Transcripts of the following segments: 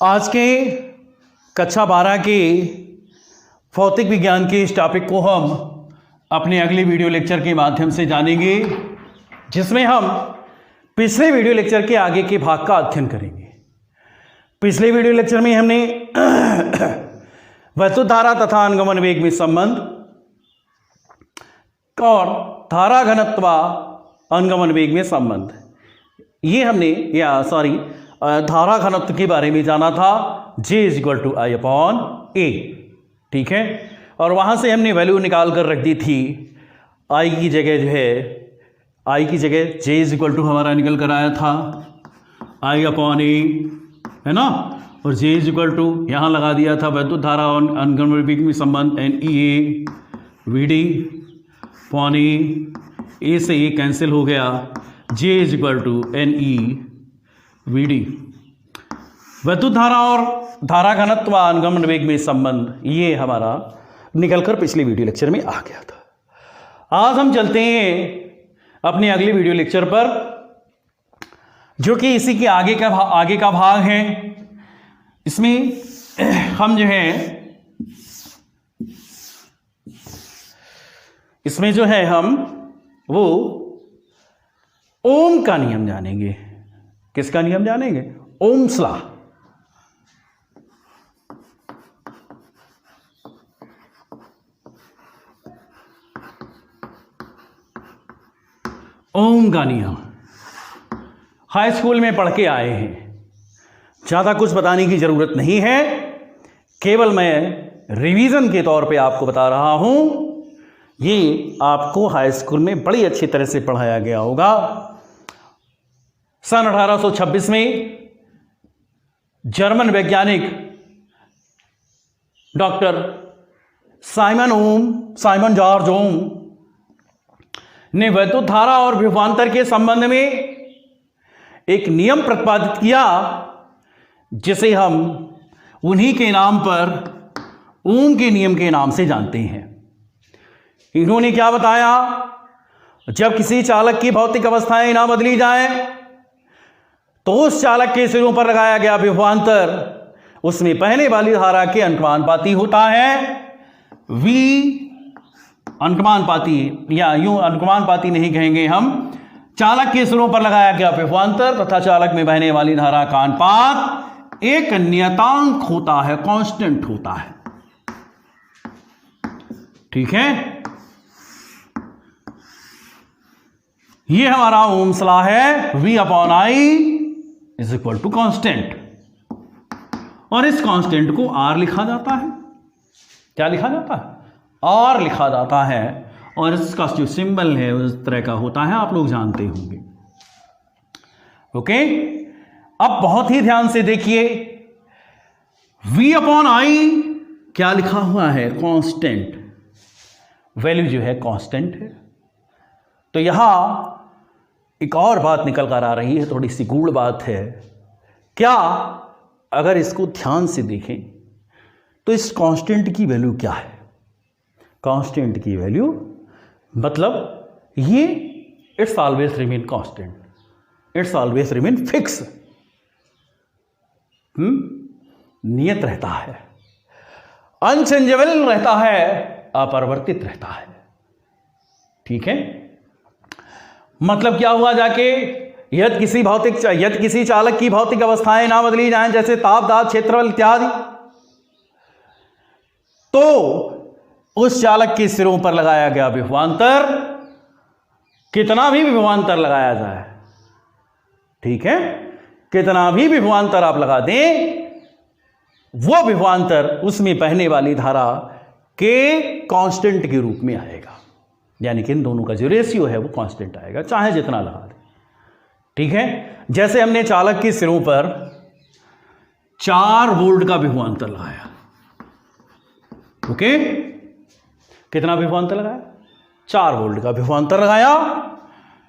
आज के कक्षा 12 के भौतिक विज्ञान के इस टॉपिक को हम अपने अगले वीडियो लेक्चर के माध्यम से जानेंगे, जिसमें हम पिछले वीडियो लेक्चर के आगे के भाग का अध्ययन करेंगे। पिछले वीडियो लेक्चर में हमने वैद्युत धारा तथा अनुगमन वेग में संबंध और धारा घनत्व अनुगमन वेग में संबंध धारा घनत्व के बारे में जाना था, J=I/A। ठीक है, और वहां से हमने वैल्यू निकाल कर रख दी थी। I की जगह J हमारा निकल कर आया था I/A, है ना, और J यहाँ लगा दिया था वैद्युत धारा और अनुगमन वेग में संबंध NEA/VD अपॉन A से A कैंसिल हो गया, J=NE/VD। वैद्युत धारा और धारा घनत्व अनुगमन वेग में संबंध ये हमारा निकलकर पिछले वीडियो लेक्चर में आ गया था। आज हम चलते हैं अपने अगले वीडियो लेक्चर पर, जो कि इसी के आगे का भाग है। इसमें हम वो ओम का नियम जानेंगे। किसका नियम जानेंगे? Ohm's law. ओम का नियम हाई स्कूल में पढ़ के आए हैं, ज्यादा कुछ बताने की जरूरत नहीं है, केवल मैं रिवीजन के तौर पे आपको बता रहा हूं। ये आपको हाई स्कूल में बड़ी अच्छी तरह से पढ़ाया गया होगा। सन 1826 में जर्मन वैज्ञानिक डॉक्टर साइमन जॉर्ज ओम ने वैद्युत धारा और विभवांतर के संबंध में एक नियम प्रतिपादित किया, जिसे हम उन्हीं के नाम पर ओम के नियम के नाम से जानते हैं। इन्होंने क्या बताया? जब किसी चालक की भौतिक अवस्थाएं ना बदली जाएं, तो उस चालक के सिरों पर लगाया गया विभवांतर उसमें बहने वाली धारा के अनुपाती होता है। V अनुपाती, या यूं अनुपाती नहीं कहेंगे हम, चालक के सिरों पर लगाया गया विभवांतर तथा चालक में बहने वाली धारा का अनुपात एक नियतांक होता है, कांस्टेंट होता है। ठीक है, ये हमारा ओम्स लॉ है। V/I कांस्टेंट, और इस कांस्टेंट को R लिखा जाता है। क्या लिखा जाता है? R लिखा जाता है, और इसका जो सिंबल है उस तरह का होता है, आप लोग जानते होंगे। ओके, अब बहुत ही ध्यान से देखिए, V/I क्या लिखा हुआ है? कांस्टेंट। वैल्यू जो है कांस्टेंट है। तो यहां एक और बात निकल कर आ रही है, थोड़ी सी गूढ़ बात है। क्या अगर इसको ध्यान से देखें तो इस कांस्टेंट की वैल्यू क्या है? कांस्टेंट की वैल्यू मतलब ये it's always remain constant, it's always remain fix, नियत रहता है, अनचेंजेबल रहता है, अपरिवर्तित रहता है। ठीक है, मतलब क्या हुआ जाके, यदि किसी चालक की भौतिक अवस्थाएं ना बदली जाएं, जैसे ताप, दाब, क्षेत्रफल इत्यादि, तो उस चालक के सिरों पर लगाया गया विभवांतर, कितना भी विभवांतर लगाया जाए, ठीक है, कितना भी विभवांतर आप लगा दें, वो विभवांतर उसमें बहने वाली धारा के कांस्टेंट के रूप में आएगा। यानी कि इन दोनों का जो रेशियो है वो कांस्टेंट आएगा, चाहे जितना लगा दे। ठीक है, जैसे हमने चालक के सिरों पर 4 वोल्ट का विभवांतर लगाया। ओके, कितना विभवांतर लगाया? 4 वोल्ट का विभवांतर लगाया,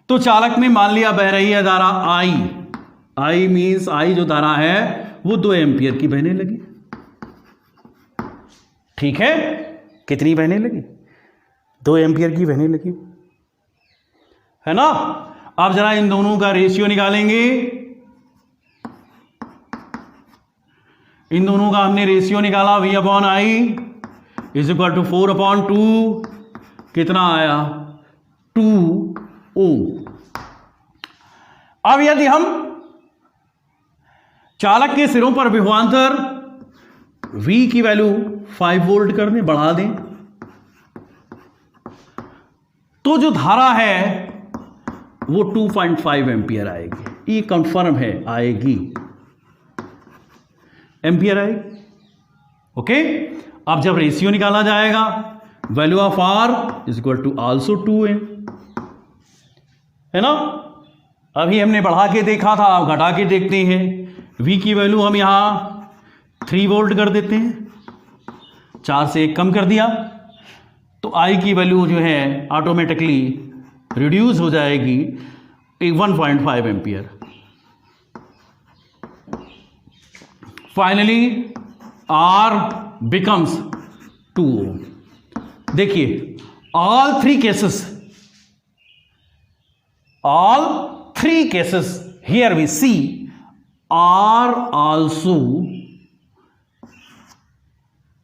तो चालक में मान लिया बह रही है धारा I मींस I जो धारा है वो 2 एम्पियर की बहने लगी। ठीक है, कितनी बहने लगी? 2 एम्पियर की बहने लगी, है ना। अब जरा इन दोनों का रेशियो निकालेंगे। इन दोनों का हमने रेशियो निकाला, V/I इज इक्वल टू 4/2, कितना आया 2 ओम। अब यदि हम चालक के सिरों पर विभवांतर V की वैल्यू 5 वोल्ट कर दें, बढ़ा दें, तो जो धारा है वो 2.5 एम्पियर आएगी। ये कंफर्म है, आएगी, एम्पियर आएगी। ओके, अब जब रेशियो निकाला जाएगा, value of R is equal to also 2M, है ना। अभी हमने बढ़ा के देखा था, अब घटा के देखते हैं। V की वैल्यू हम यहां 3 वोल्ट कर देते हैं, 4 से 1 कम कर दिया, तो I की वैल्यू जो है ऑटोमेटिकली रिड्यूस हो जाएगी 1.5 एम्पियर। फाइनली R becomes 2 ओम। देखिए, all three cases here we see are also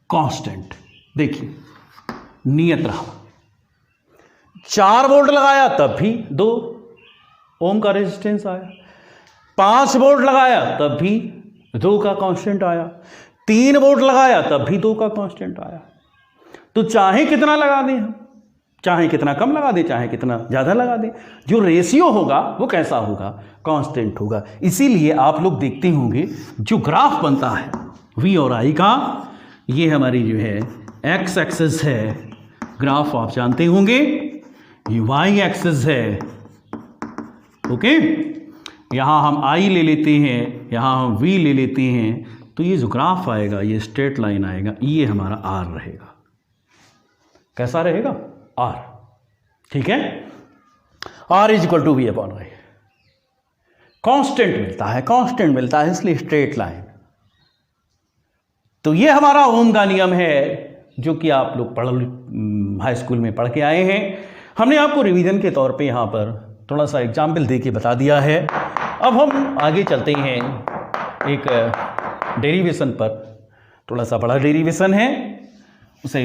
constant। देखिए, नियत रहा। 4 वोल्ट लगाया तब भी 2 ओम का रेजिस्टेंस आया, 5 वोल्ट लगाया तब भी 2 का कांस्टेंट आया, 3 वोल्ट लगाया तब भी 2 का कांस्टेंट आया। तो चाहे कितना लगा दें हम, चाहे कितना कम लगा दें, चाहे कितना ज़्यादा लगा दें, जो रेशियो होगा वो कैसा होगा, कांस्टेंट होगा। इसीलिए आप लोग देखते होंगे जो ग्राफ बनता है V और I का, ये हमारी जो है एक्स एक्सिस है, ग्राफ आप जानते होंगे, ये वाई एक्सिस है। ओके, यहाँ हम I ले लेते हैं, यहाँ हम V ले लेते हैं, तो ये जो ग्राफ आएगा, ये स्ट्रेट लाइन आएगा, ये हमारा R रहेगा। कैसा रहेगा, R, ठीक है। R is equal to V/I, constant मिलता है, कांस्टेंट मिलता है, इसलिए स्ट्रेट लाइन। तो ये हमारा ओम का नियम है, जो कि आप लोग हाई स्कूल में पढ़ के आए हैं। हमने आपको रिवीजन के तौर पे यहाँ पर थोड़ा सा एग्जाम्पल दे के बता दिया है। अब हम आगे चलते हैं एक डेरिवेशन पर। थोड़ा सा बड़ा डेरिवेशन है, उसे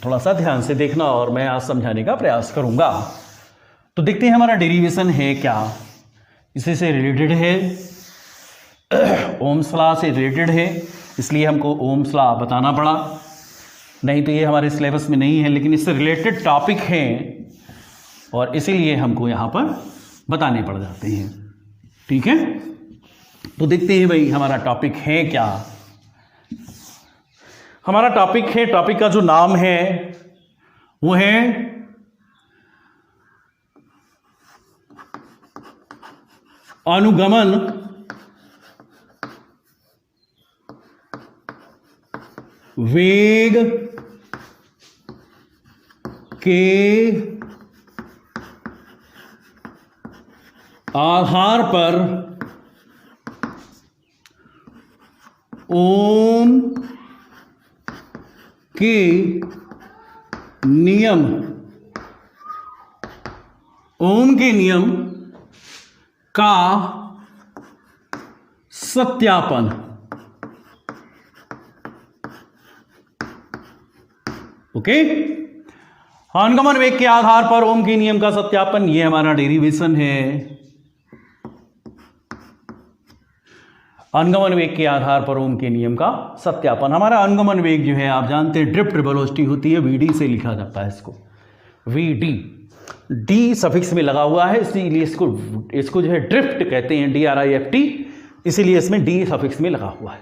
थोड़ा सा ध्यान से देखना और मैं आज समझाने का प्रयास करूँगा। तो देखते हैं हमारा डेरिवेशन है क्या। इसी से रिलेटेड है, ओम्स लॉ से रिलेटेड है, इसलिए हमको ओम्स लॉ बताना पड़ा, नहीं तो ये हमारे सिलेबस में नहीं है, लेकिन इससे रिलेटेड टॉपिक हैं और इसीलिए हमको यहाँ पर बताने पड़ जाते हैं। ठीक है, तो देखते हैं भाई हमारा टॉपिक है क्या। हमारा टॉपिक है, टॉपिक का जो नाम है वो है अनुगमन वेग के आधार पर ओम के नियम, ओम के नियम का सत्यापन। ओके, अनुगमन वेग के आधार पर ओम के नियम का सत्यापन, ये हमारा डेरिवेशन है। अनुगमन वेग के आधार पर ओम के नियम का सत्यापन। हमारा अनुगमन वेग जो है आप जानते हैं ड्रिफ्ट वेलोसिटी होती है, VD से लिखा जाता है इसको, VD, D सफिक्स में लगा हुआ है, इसीलिए इसको जो है ड्रिफ्ट कहते हैं, DRIFT, इसीलिए इसमें D सफिक्स में लगा हुआ है।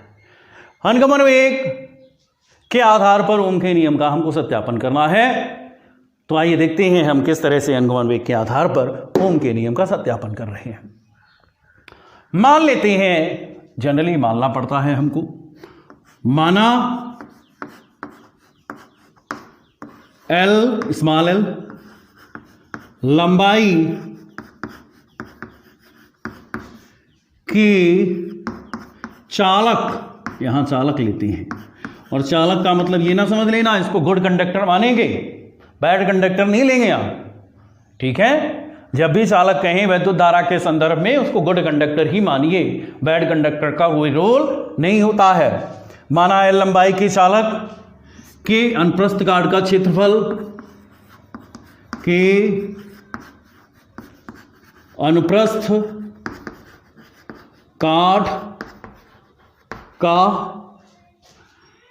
अनुगमन वेग के आधार पर ओम के नियम का हमको सत्यापन करना है। तो आइए देखते हैं हम किस तरह से अनुगमन वेग के आधार पर ओम के नियम का सत्यापन कर रहे हैं। मान लेते हैं, जनरली मानना पड़ता है हमको, माना L, स्मॉल l, लंबाई के चालक, यहां चालक लेते हैं, और चालक का मतलब ये ना समझ लेना इसको गुड कंडक्टर मानेंगे, बैड कंडक्टर नहीं लेंगे आप। ठीक है, जब भी चालक कहें वैद्युत धारा के संदर्भ में उसको गुड कंडक्टर ही मानिए, बैड कंडक्टर का कोई रोल नहीं होता है। माना L लंबाई के चालक के अनुप्रस्थ काट का क्षेत्रफल के अनुप्रस्थ काट का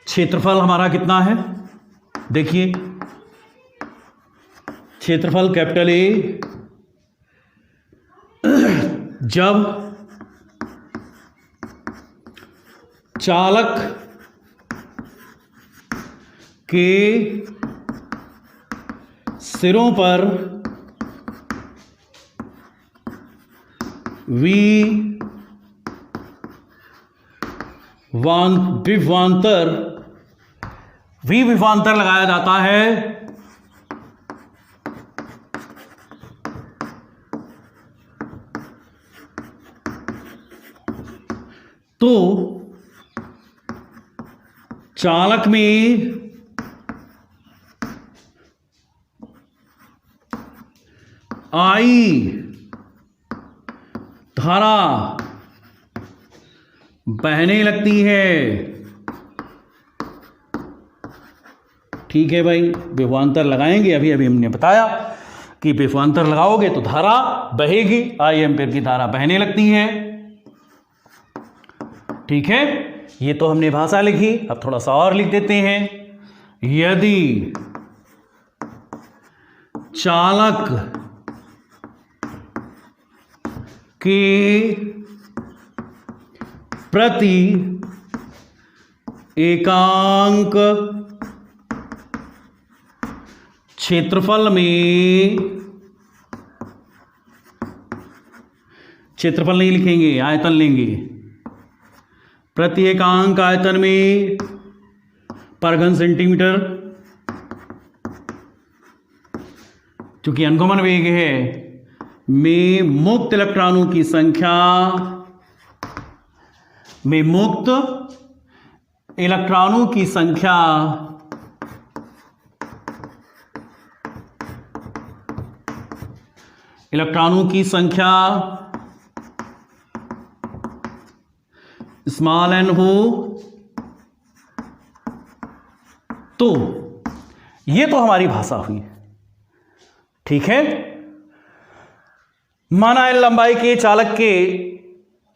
क्षेत्रफल हमारा कितना है? देखिए, क्षेत्रफल कैपिटल ए जब चालक के सिरों पर विभवांतर लगाया जाता है तो चालक में आई धारा बहने लगती है। ठीक है भाई, विभवांतर लगाएंगे। अभी हमने बताया कि विभवांतर लगाओगे तो धारा बहेगी, आई एम्पीयर की धारा बहने लगती है। ठीक है, ये तो हमने भाषा लिखी। अब थोड़ा सा और लिख देते हैं। यदि चालक के प्रति एकांक क्षेत्रफल में, क्षेत्रफल नहीं लिखेंगे, आयतन लेंगे, प्रति एकांक आयतन में पर घन सेंटीमीटर, चूंकि अनुगमन वेग है, में मुक्त इलेक्ट्रॉनों की संख्या, में मुक्त इलेक्ट्रॉनों की संख्या स्मॉल n हो तो ये तो हमारी भाषा हुई। ठीक है, माना L लंबाई के चालक के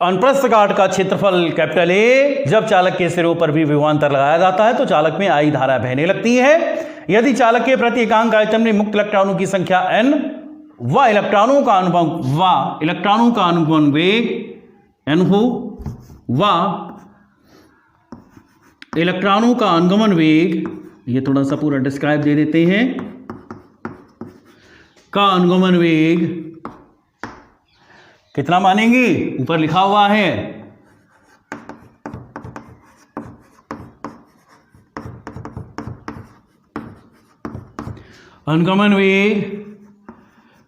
अनुप्रस्थ काट का क्षेत्रफल कैपिटल ए जब चालक के सिरों पर भी विभवांतर लगाया जाता है तो चालक में आई धारा बहने लगती है। यदि चालक के प्रति एकांक आयतन में मुक्त इलेक्ट्रॉनों की संख्या n व इलेक्ट्रॉनों का अनुगमन वेग n हो, व इलेक्ट्रॉनों का अनुगमन वेग, ये थोड़ा सा पूरा डिस्क्राइब दे देते हैं, का अनुगमन वेग कितना मानेंगे? ऊपर लिखा हुआ है, अनुगमन वेग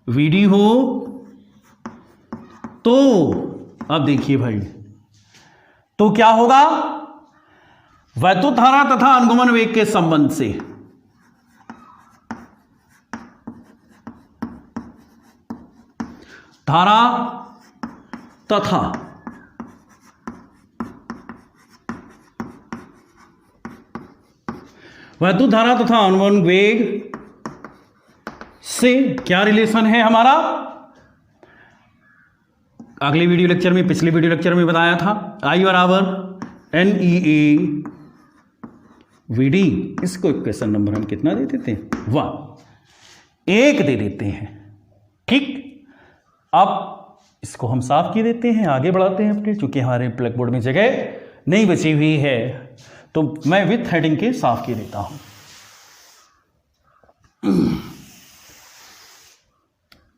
Vd हो। तो अब देखिए भाई, तो क्या होगा? वैद्युत धारा तथा अनुगमन वेग के संबंध से धारा तथा वैद्युत धारा तथा अनुगमन वेग से क्या रिलेशन है हमारा? अगले वीडियो लेक्चर में, पिछले वीडियो लेक्चर में बताया था। I बराबर NEA VD। इसको इक्वेशन नंबर हम कितना दे देते हैं? 1 दे देते हैं। ठीक, अब इसको हम साफ किए देते हैं, आगे बढ़ाते हैं अपने, चूंकि हमारे ब्लैक बोर्ड में जगह नहीं बची हुई है तो मैं विथ हेडिंग के साफ किए देता हूं।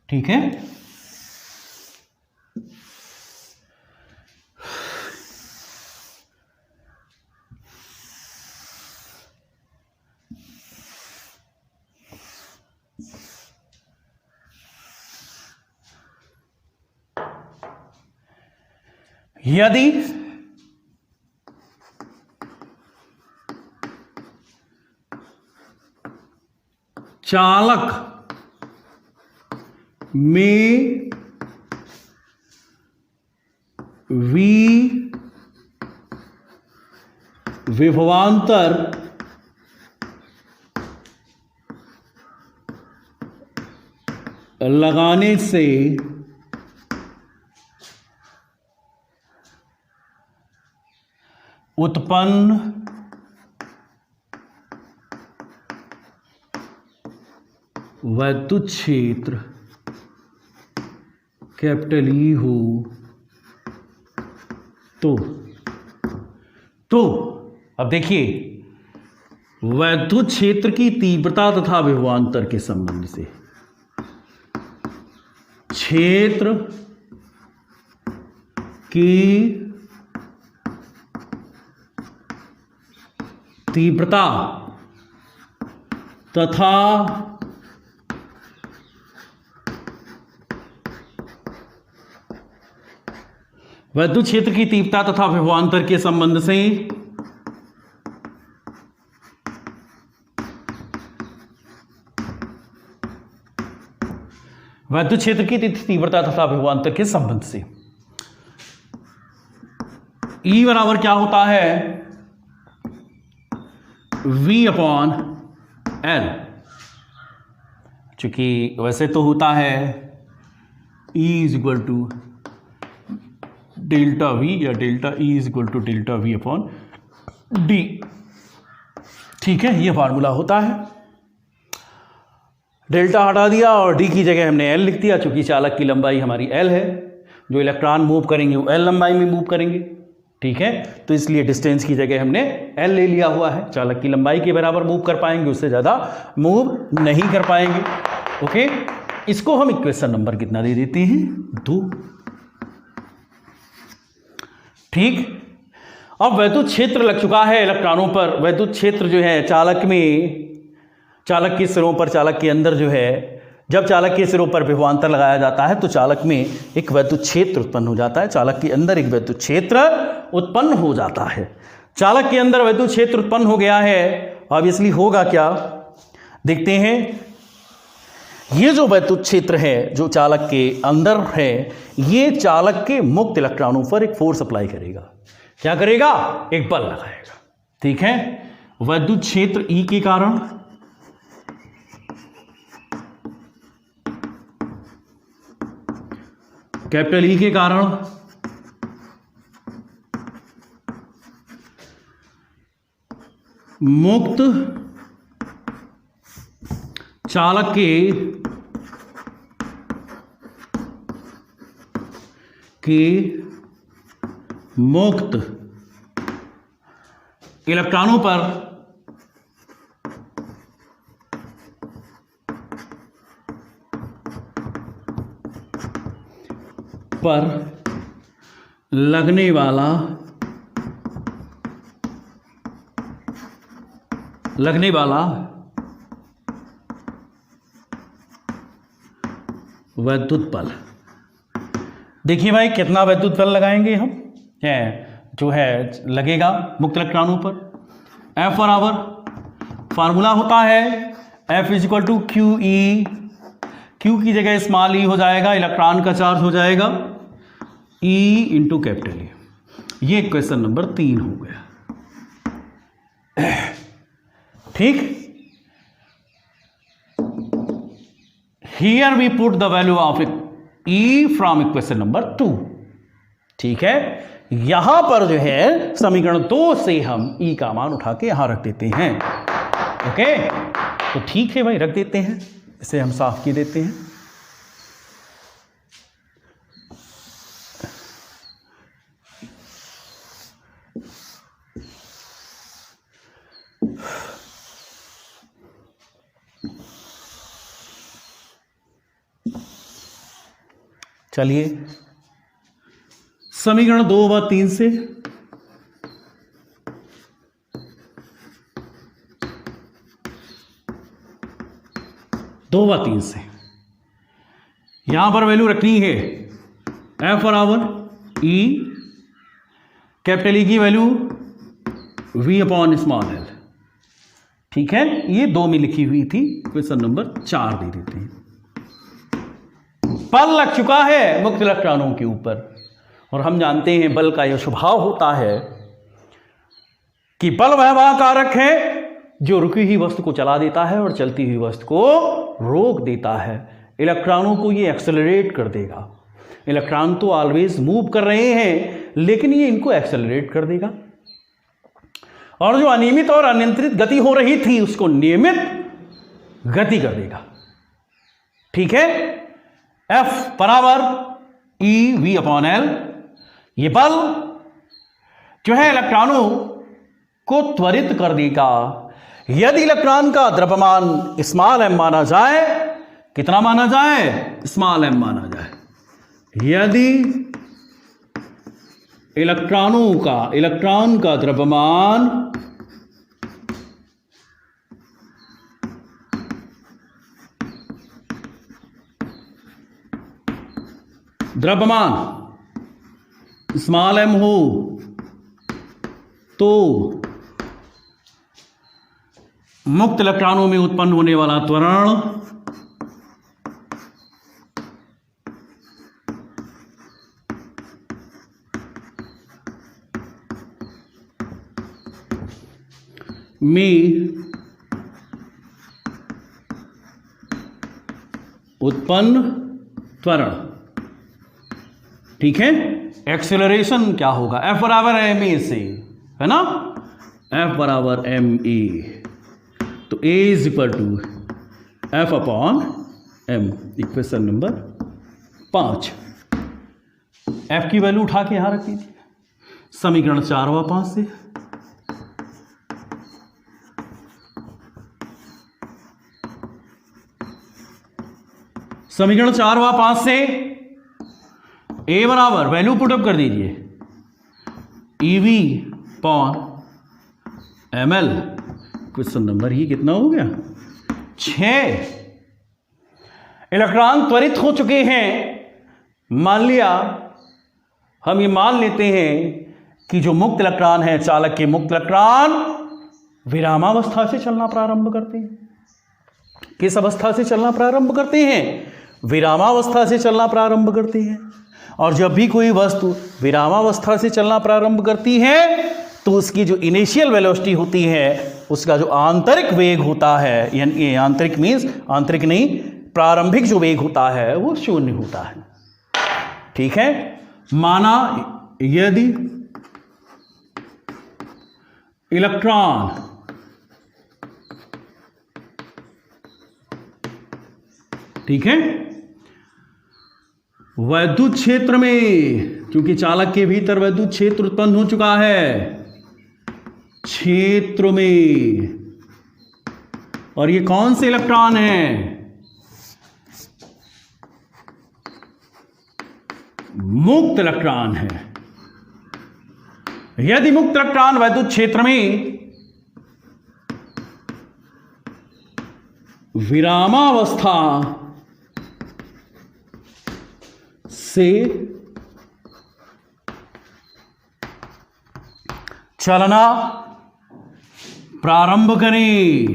ठीक है, यदि चालक में V विभवांतर लगाने से उत्पन्न वैद्युत क्षेत्र कैपिटल ई हो तो अब देखिए, वैद्युत क्षेत्र की तीव्रता तथा विभवांतर के संबंध से क्षेत्र की तीव्रता तथा वैद्युत क्षेत्र की तीव्रता तथा विभवांतर के संबंध से वैद्युत क्षेत्र की तीव्रता तथा विभवांतर के संबंध से E बराबर क्या होता है, V अपॉन L। चूंकि वैसे तो होता है E is equal to delta V या delta E is equal to delta V upon D। ठीक है, ये फार्मूला होता है। डेल्टा हटा दिया और D की जगह हमने L लिख दिया। चूंकि चालक की लंबाई हमारी L है, जो इलेक्ट्रॉन मूव करेंगे वो L लंबाई में मूव करेंगे। ठीक है, तो इसलिए डिस्टेंस की जगह हमने L ले लिया हुआ है। चालक की लंबाई के बराबर मूव कर पाएंगे, उससे ज़्यादा मूव नहीं कर पाएंगे। ओके, इसको हम इक्वेशन नंबर कितना दे देते हैं, 2। ठीक, अब वैद्युत क्षेत्र लग चुका है इलेक्ट्रॉनों पर। वैद्युत क्षेत्र जो है चालक में, चालक के सिरों पर, चालक के अंदर जो है, जब चालक के सिरों पर विभवांतर लगाया जाता है तो चालक में एक वैद्युत क्षेत्र उत्पन्न हो जाता है। चालक के अंदर एक वैद्युत क्षेत्र उत्पन्न हो जाता है। चालक के अंदर वैद्युत क्षेत्र उत्पन्न हो गया है। ऑब्वियसली होगा क्या, देखते हैं। ये जो वैद्युत क्षेत्र है जो चालक के अंदर है, ये चालक के मुक्त इलेक्ट्रॉनों पर एक फोर्स अप्लाई करेगा। क्या करेगा, एक बल लगाएगा। ठीक है, वैद्युत क्षेत्र E के कारण कैपिटल E के कारण मुक्त चालक के मुक्त इलेक्ट्रॉनों पर लगने वाला वैद्युत बल। देखिए भाई, कितना वैद्युत बल लगाएंगे हम, है जो है लगेगा मुक्त इलेक्ट्रॉनों पर। F बराबर फार्मूला होता है F is equal to Q E. Q की जगह स्मॉल ई हो जाएगा, इलेक्ट्रॉन का चार्ज हो जाएगा E इंटू कैपिटल E। ये क्वेश्चन नंबर 3 हो गया। ठीक, here we put the value of E from equation number 2। ठीक है, यहां पर जो है समीकरण 2 से हम E का मान उठा के यहां रख देते हैं। ओके, तो ठीक है भाई, रख देते हैं, इसे हम साफ किए देते हैं। चलिए, समीकरण 2 व 3 से यहां पर वैल्यू रखनी है F बराबर E, कैपिटल E की value V upon small l। ठीक है, ये 2 में लिखी हुई थी, क्वेश्चन नंबर 4 दे देते हैं। बल लग चुका है मुक्त इलेक्ट्रॉनों के ऊपर, और हम जानते हैं बल का यह स्वभाव होता है कि बल वह कारक है जो रुकी हुई वस्तु को चला देता है और चलती हुई वस्तु को रोक देता है। इलेक्ट्रॉनों को ये एक्सेलरेट कर देगा। इलेक्ट्रॉन तो ऑलवेज मूव कर रहे हैं, लेकिन ये इनको एक्सेलरेट कर देगा, और जो अनियमित और अनियंत्रित गति हो रही थी उसको नियमित गति कर देगा। ठीक है, F बराबर EV/L। ये बल जो है इलेक्ट्रॉनों को त्वरित कर देगा। यदि इलेक्ट्रॉन का द्रव्यमान स्मॉल m माना जाए, कितना माना जाए? स्मॉल m माना जाए। यदि इलेक्ट्रॉन का द्रव्यमान स्मॉल m हो तो मुक्त इलेक्ट्रॉनों में उत्पन्न होने वाला त्वरण में उत्पन्न त्वरण, ठीक है, एक्सेलरेशन क्या होगा? F बराबर ma से, है ना, F बराबर ma, तो A is equal to F/m। Equation number 5। F की वैल्यू उठा के यहां रख दीजिए समीकरण 4 व 5 से। समीकरण 4 व 5 से A बराबर वैल्यू पुटअप कर दीजिए EV/ml। क्वेश्चन नंबर ही कितना हो गया? 6। इलेक्ट्रॉन त्वरित हो चुके हैं। मान लिया, हम ये मान लेते हैं कि जो मुक्त इलेक्ट्रॉन है, चालक के मुक्त इलेक्ट्रॉन विरामावस्था से चलना प्रारंभ करते हैं। किस अवस्था से चलना प्रारंभ करते हैं? विरामावस्था से चलना प्रारंभ करते हैं। और जब भी कोई वस्तु विरामावस्था से चलना प्रारंभ करती है तो उसकी जो इनिशियल वेलोसिटी होती है, उसका जो आंतरिक वेग होता है, यानी आंतरिक मीन्स आंतरिक नहीं, प्रारंभिक जो वेग होता है वो शून्य होता है। ठीक है, माना यदि इलेक्ट्रॉन ठीक है वैद्युत क्षेत्र में, क्योंकि चालक के भीतर वैद्युत क्षेत्र उत्पन्न हो चुका है, क्षेत्र में, और ये कौन से इलेक्ट्रॉन हैं? मुक्त इलेक्ट्रॉन है। यदि मुक्त इलेक्ट्रॉन वैद्युत क्षेत्र में विरामावस्था से चलना प्रारंभ करें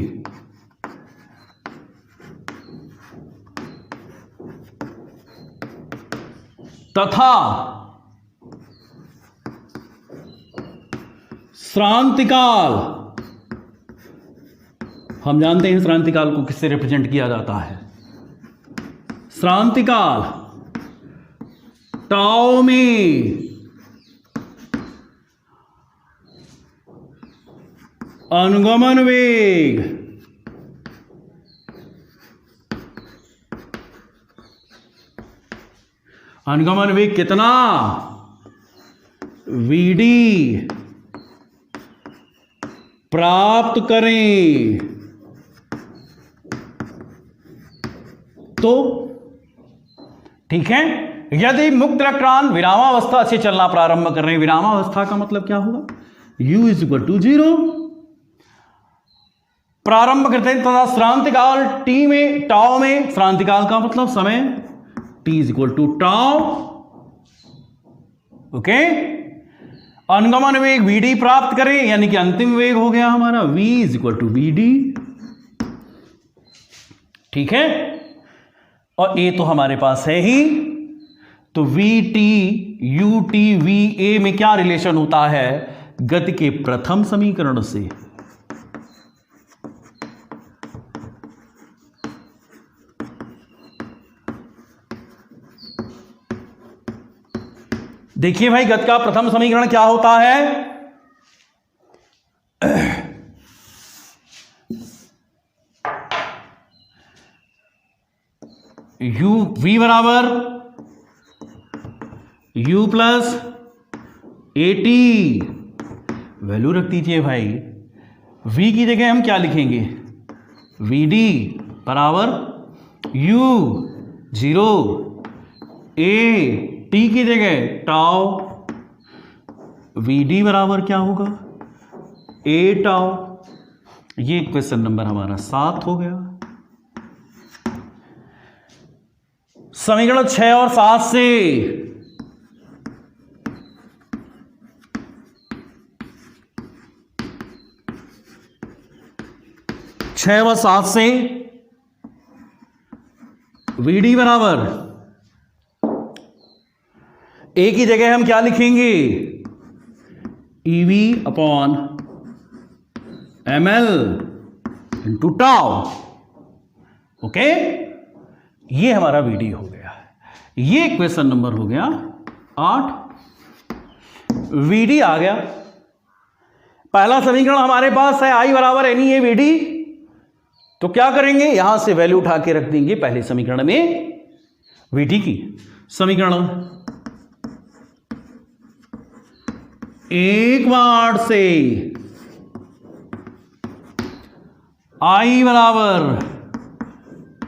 तथा श्रांतिकाल, हम जानते हैं श्रांतिकाल को किससे रिप्रेजेंट किया जाता है? श्रांतिकाल टाउ में अनुगमन वेग कितना? Vd प्राप्त करें तो ठीक है। यदि मुक्त इलेक्ट्रॉन विरामावस्था से चलना प्रारंभ कर रहे हैं, विरामावस्था का मतलब क्या होगा? U इज इक्वल टू 0 प्रारंभ करते हैं तथा श्रांतिकाल टी में, टाउ में, श्रांतिकाल का मतलब समय, T is equal to tau, okay. अनुगमन वेग Vd प्राप्त करें, यानी कि अंतिम वेग हो गया हमारा V is equal to Vd, ठीक है। और A तो हमारे पास है ही, तो Vt UT VA में क्या रिलेशन होता है गति के प्रथम समीकरण से देखिए भाई, गति का प्रथम समीकरण क्या होता है? u v बराबर u प्लस AT। वैल्यू रख दीजिए भाई। v की जगह हम क्या लिखेंगे? VD बराबर u 0 AT की जगह टाउ। VD बराबर क्या होगा? A tau. ये क्वेश्चन नंबर हमारा 7 हो गया। समीकरण 6 और 7 से VD बराबर A की जगह हम क्या लिखेंगे? EV upon ML into tau. Okay, ये हमारा VD हो गया। ये क्वेश्चन नंबर हो गया 8। VD आ गया। पहला समीकरण हमारे पास है I बराबर NE VD। तो क्या करेंगे? यहां से वैल्यू उठा के रख देंगे पहले समीकरण में VD की। समीकरण एक बार से I बराबर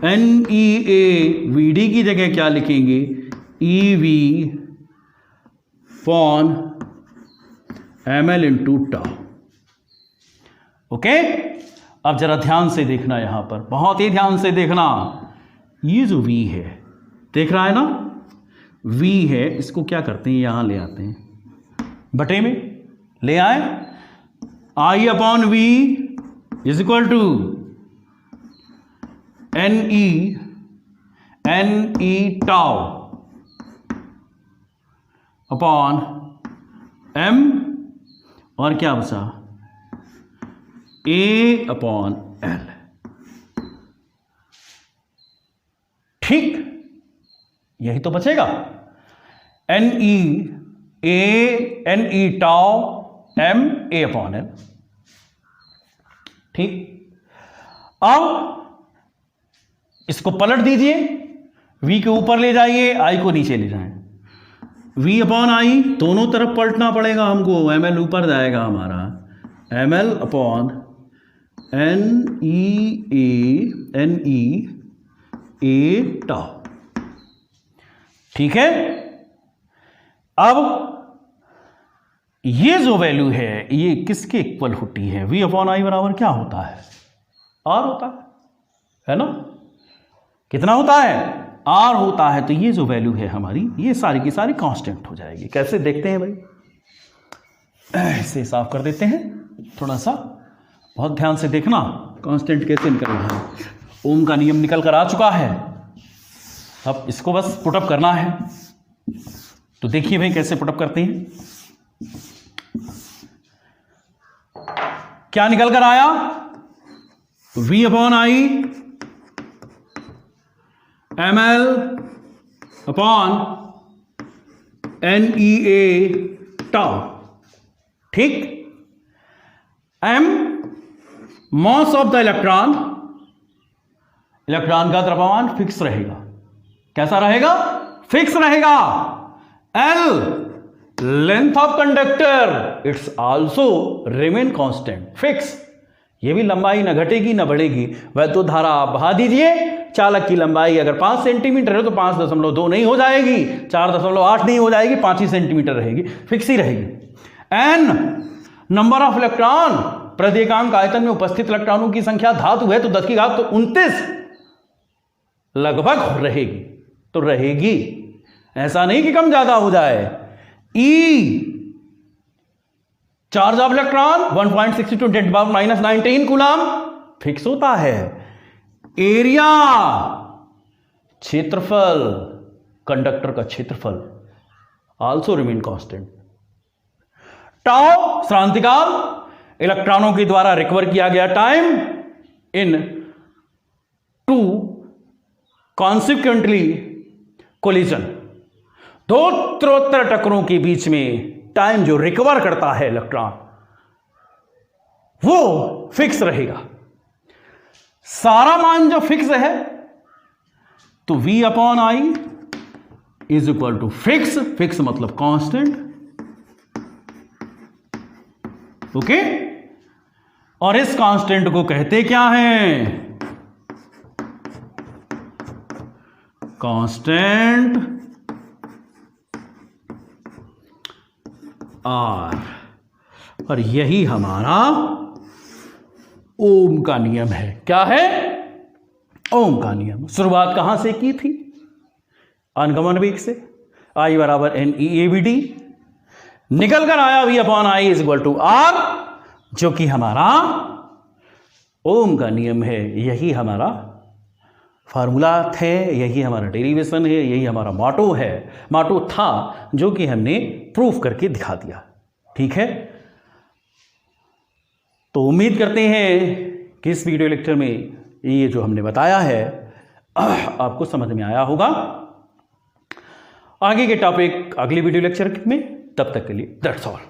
NEA VD की जगह क्या लिखेंगे? EV upon ML into tau. Okay, अब जरा ध्यान से देखना, यहां पर बहुत ही ध्यान से देखना। ये जो V है, देख रहा है ना? V है, इसको क्या करते हैं? यहां ले आते हैं, बटे में ले आए। I upon V is equal to NE tau upon M, और क्या बचा? A upon L। ठीक, यही तो बचेगा। NE tau M A upon L। ठीक, अब इसको पलट दीजिए। V के ऊपर ले जाइए, I को नीचे ले जाएं। V अपॉन I दोनों तरफ पलटना पड़ेगा हमको। ML ऊपर जाएगा हमारा, ML अपॉन NE टाउ। ठीक है, अब ये जो वैल्यू है ये किसके इक्वल होती है? V अपॉन I बराबर क्या होता है? R होता है ना? कितना होता है? R होता है। तो ये जो वैल्यू है हमारी, ये सारी की सारी कांस्टेंट हो जाएगी। कैसे देखते हैं भाई? इसे साफ कर देते हैं थोड़ा सा, बहुत ध्यान से देखना कांस्टेंट कैसे निकल रहा है। ओम का नियम निकल कर आ चुका है, अब इसको बस पुटअप करना है। तो देखिए भाई कैसे पुटअप करते हैं। क्या निकल कर आया? V upon I ML upon NEA tau. ठीक, M mass of the electron, electron का द्रव्यमान फिक्स रहेगा। कैसा रहेगा? फिक्स रहेगा। L length of conductor, it's also remain constant, fix. ये भी लंबाई न घटेगी न बढ़ेगी। वैद्युत धारा आप बहा दीजिए, चालक की लंबाई अगर 5 सेंटीमीटर है तो 5.2 नहीं हो जाएगी, 4.8 नहीं हो जाएगी, 5 ही सेंटीमीटर रहेगी, फिक्स ही रहेगी। N नंबर ऑफ इलेक्ट्रॉन, प्रति एकांक आयतन में उपस्थित इलेक्ट्रॉनों की संख्या धातु है तो 10⁻29 लगभग रहेगी, तो रहेगी, ऐसा नहीं कि कम ज्यादा हो जाए। E charge of electron 1.62 × 10⁻−19 coulomb, fix होता है। एरिया, क्षेत्रफल, कंडक्टर का क्षेत्रफल, आल्सो रिमेन कांस्टेंट। टाउ श्रांतिकाल, इलेक्ट्रॉनों के द्वारा रिकवर किया गया time in two consequently collision, दो उत्तरोत्तर टक्करों के बीच में टाइम जो रिकवर करता है इलेक्ट्रॉन वो फिक्स रहेगा। सारा मान जो फिक्स है तो V upon I is equal to fix, fix मतलब कांस्टेंट, ओके। और इस कांस्टेंट को कहते क्या हैं? Constant R। और यही हमारा ओम का नियम है। क्या है? ओम का नियम। शुरुआत कहां से की थी? अनगमन वेग से, I बराबर NeABD, निकल कर आया V upon I is equal to R, जो कि हमारा ओम का नियम है। यही हमारा फार्मूला है, यही हमारा डेरिवेशन है, यही हमारा मोटो है, मोटो था जो कि हमने प्रूफ करके दिखा दिया। ठीक है, तो उम्मीद करते हैं कि इस वीडियो लेक्चर में ये जो हमने बताया है आपको समझ में आया होगा। आगे के टॉपिक अगले वीडियो लेक्चर में, तब तक के लिए दैट्स ऑल।